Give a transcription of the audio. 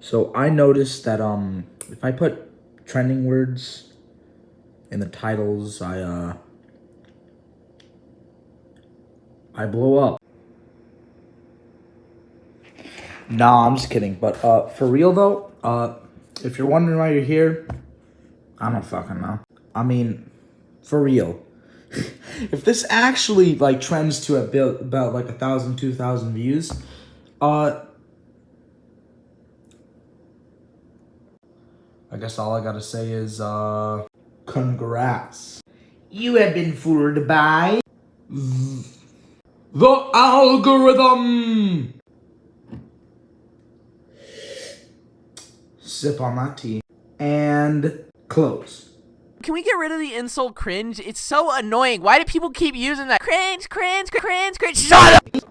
So I noticed that if I put trending words in the titles, I blow up. Nah, I'm just kidding. But for real though, if you're wondering why you're here, I don't fucking know. I mean, for real. If this actually like trends to about like 1,000, 2,000 views, I guess all I gotta say is, congrats. You have been fooled by the algorithm. Sip on that tea. And close. Can we get rid of the insult cringe? It's so annoying. Why do people keep using that? Cringe, cringe, cringe, cringe. Shut up!